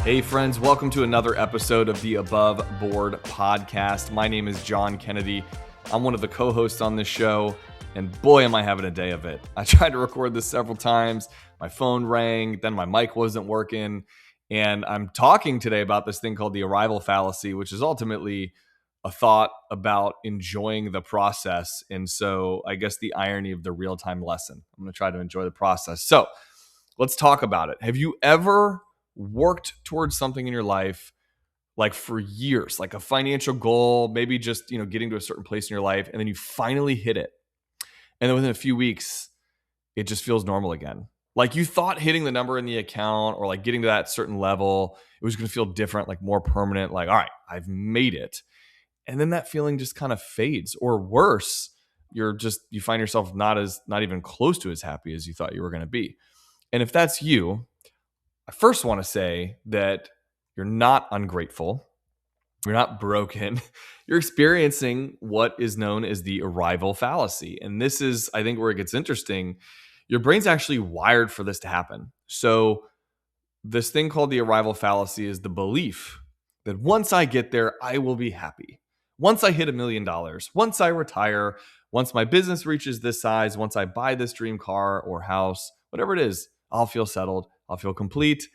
Hey friends, welcome to another episode of the Above Board podcast. My name is John Kennedy. I'm one of the co-hosts on this show, and boy, am I having a day of it. I tried to record this several times. My phone rang, then my mic wasn't working, and I'm talking today about this thing called the Arrival Fallacy, which is ultimately a thought about enjoying the process. And so I guess the irony of the real-time lesson. I'm going to try to enjoy the process. So let's talk about it. Have you ever worked towards something in your life like for years, like a financial goal, maybe just, getting to a certain place in your life, and then you finally hit it. And then within a few weeks, it just feels normal again. Like you thought hitting the number in the account or like getting to that certain level, it was going to feel different, like more permanent, like, all right, I've made it. And then that feeling just kind of fades, or worse, you find yourself not even close to as happy as you thought you were going to be. And if that's you, I first want to say that you're not ungrateful. You're not broken. You're experiencing what is known as the arrival fallacy. And this is, I think, where it gets interesting. Your brain's actually wired for this to happen. So this thing called the arrival fallacy is the belief that once I get there, I will be happy. Once I hit $1 million, once I retire, once my business reaches this size, once I buy this dream car or house, whatever it is, I'll feel settled, I'll feel complete,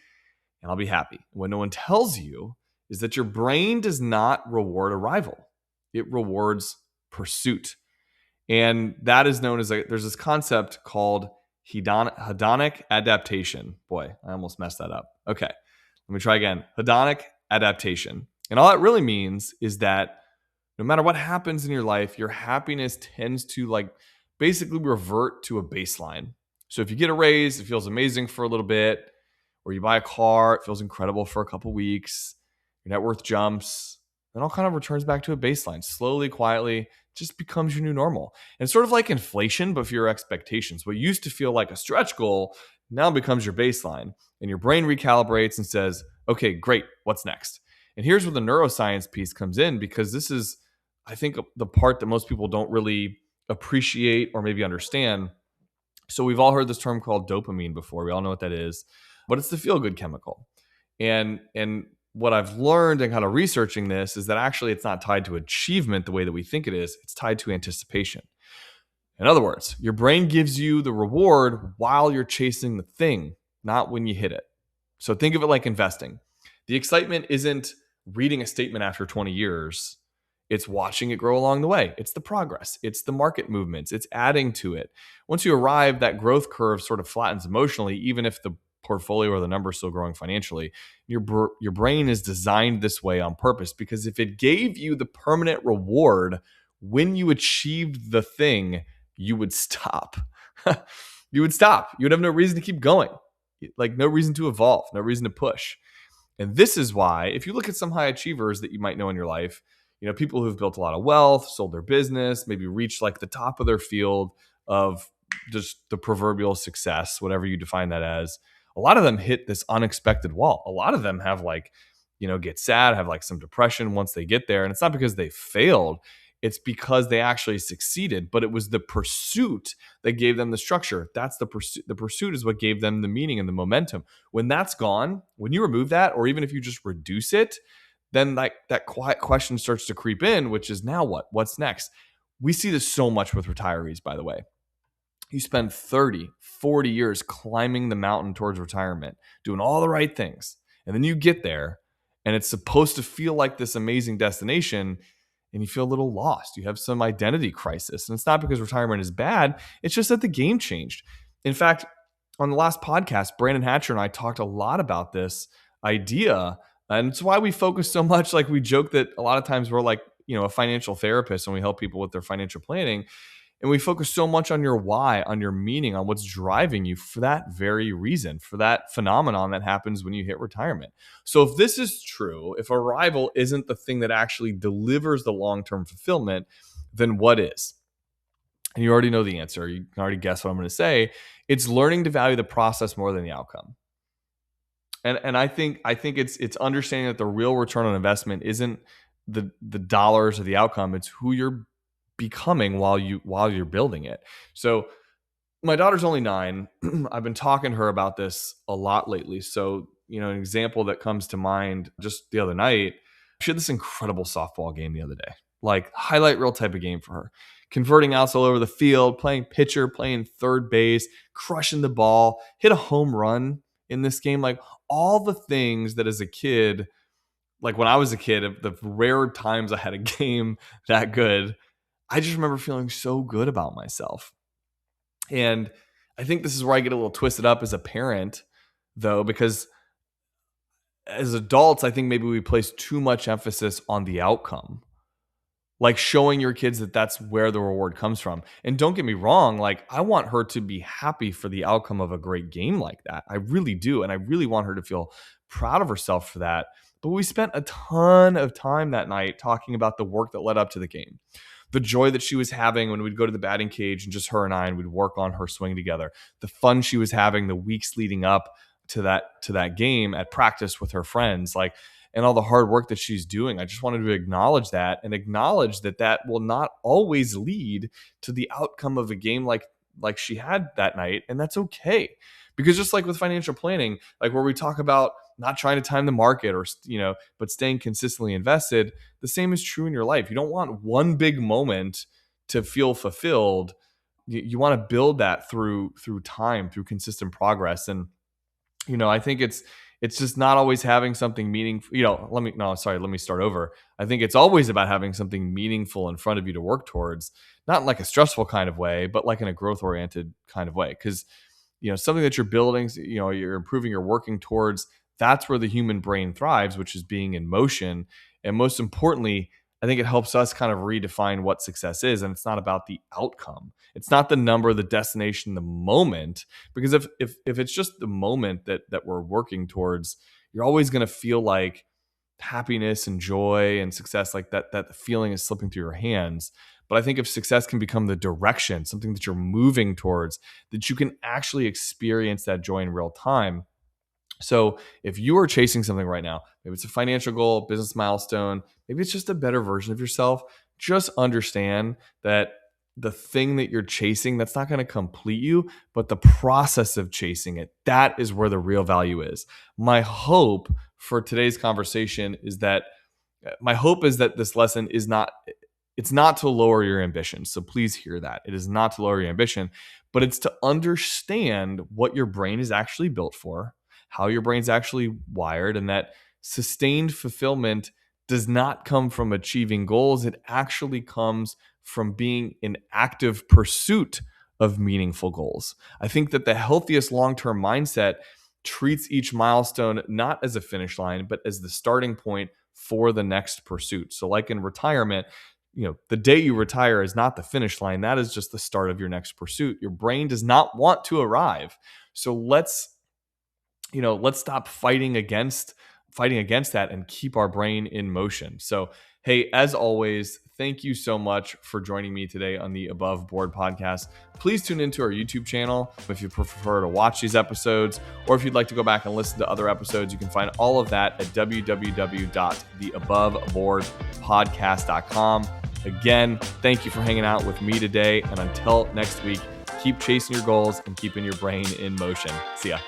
and I'll be happy. What no one tells you is that your brain does not reward arrival. It rewards pursuit. And that is known as, there's this concept called hedonic adaptation. Boy, I almost messed that up. Okay, let me try again. Hedonic adaptation. And all that really means is that no matter what happens in your life, your happiness tends to basically revert to a baseline. So if you get a raise, it feels amazing for a little bit, or you buy a car, it feels incredible for a couple weeks, your net worth jumps, then all kind of returns back to a baseline. Slowly, quietly, just becomes your new normal. And sort of like inflation, but for your expectations. What used to feel like a stretch goal now becomes your baseline. And your brain recalibrates and says, okay, great, what's next? And here's where the neuroscience piece comes in, because this is, I think, the part that most people don't really appreciate or maybe understand. So we've all heard this term called dopamine before. We all know what that is, but it's the feel-good chemical. And what I've learned in kind of researching this is that actually it's not tied to achievement the way that we think it is. It's tied to anticipation. In other words, your brain gives you the reward while you're chasing the thing, not when you hit it. So think of it like investing. The excitement isn't reading a statement after 20 years. It's watching it grow along the way. It's the progress. It's the market movements. It's adding to it. Once you arrive, that growth curve sort of flattens emotionally, even if the portfolio or the number is still growing financially. Your brain is designed this way on purpose, because if it gave you the permanent reward when you achieved the thing, you would stop. You would stop. You would have no reason to keep going, like no reason to evolve, no reason to push. And this is why, if you look at some high achievers that you might know in your life, people who've built a lot of wealth, sold their business, maybe reached like the top of their field of just the proverbial success, whatever you define that as, a lot of them hit this unexpected wall. A lot of them have get sad, have like some depression once they get there. And it's not because they failed. It's because they actually succeeded, but it was the pursuit that gave them the structure. That's the pursuit. The pursuit is what gave them the meaning and the momentum. When that's gone, when you remove that, or even if you just reduce it, then that quiet question starts to creep in, which is, now what? What's next? We see this so much with retirees, by the way. You spend 30, 40 years climbing the mountain towards retirement, doing all the right things. And then you get there and it's supposed to feel like this amazing destination, and you feel a little lost. You have some identity crisis. And it's not because retirement is bad. It's just that the game changed. In fact, on the last podcast, Brandon Hatcher and I talked a lot about this idea. And it's why we focus so much. Like, we joke that a lot of times we're like, a financial therapist, and we help people with their financial planning. And we focus so much on your why, on your meaning, on what's driving you, for that very reason, for that phenomenon that happens when you hit retirement. So if this is true, if arrival isn't the thing that actually delivers the long-term fulfillment, then what is? And you already know the answer. You can already guess what I'm going to say. It's learning to value the process more than the outcome. And I think it's understanding that the real return on investment isn't the dollars or the outcome. It's who you're becoming while you're building it. So my daughter's only 9. I've been talking to her about this a lot lately. So an example that comes to mind just the other night, she had this incredible softball game the other day, like highlight reel type of game for her, converting outs all over the field, playing pitcher, playing third base, crushing the ball, hit a home run in this game, like all the things that as a kid, like when I was a kid, the rare times I had a game that good, I just remember feeling so good about myself. And I think this is where I get a little twisted up as a parent, though, because as adults, I think maybe we place too much emphasis on the outcome, like showing your kids that that's where the reward comes from. And don't get me wrong, like I want her to be happy for the outcome of a great game like that. I really do. And I really want her to feel proud of herself for that. But we spent a ton of time that night talking about the work that led up to the game, the joy that she was having when we'd go to the batting cage and just her and I, and we'd work on her swing together, the fun she was having the weeks leading up to that game at practice with her friends, like, and all the hard work that she's doing. I just wanted to acknowledge that and acknowledge that will not always lead to the outcome of a game like she had that night. And that's okay. Because just like with financial planning, like where we talk about not trying to time the market or, but staying consistently invested, the same is true in your life. You don't want one big moment to feel fulfilled. You want to build that through time, through consistent progress. And, I think it's just not always having something meaningful. Let me start over. I think it's always about having something meaningful in front of you to work towards, not in like a stressful kind of way, but like in a growth oriented kind of way. Because, something that you're building, you're improving, you're working towards, that's where the human brain thrives, which is being in motion. And most importantly, I think it helps us kind of redefine what success is. And it's not about the outcome. It's not the number, the destination, the moment. Because if it's just the moment that we're working towards, you're always going to feel like happiness and joy and success, like that the feeling is slipping through your hands. But I think if success can become the direction, something that you're moving towards, that you can actually experience that joy in real time. So if you are chasing something right now, maybe it's a financial goal, business milestone, maybe it's just a better version of yourself, just understand that the thing that you're chasing, that's not going to complete you, but the process of chasing it, that is where the real value is. My hope for today's conversation is that this lesson is not, it's not to lower your ambition. So please hear that. It is not to lower your ambition, but it's to understand what your brain is actually built for, how your brain's actually wired, and that sustained fulfillment does not come from achieving goals. It actually comes from being in active pursuit of meaningful goals. I think that the healthiest long-term mindset treats each milestone not as a finish line, but as the starting point for the next pursuit. So like in retirement, the day you retire is not the finish line. That is just the start of your next pursuit. Your brain does not want to arrive. So let's stop fighting against that and keep our brain in motion. So, hey, as always, thank you so much for joining me today on the Above Board podcast. Please tune into our YouTube channel if you prefer to watch these episodes, or if you'd like to go back and listen to other episodes. You can find all of that at www.theaboveboardpodcast.com. Again, thank you for hanging out with me today. And until next week, keep chasing your goals and keeping your brain in motion. See ya.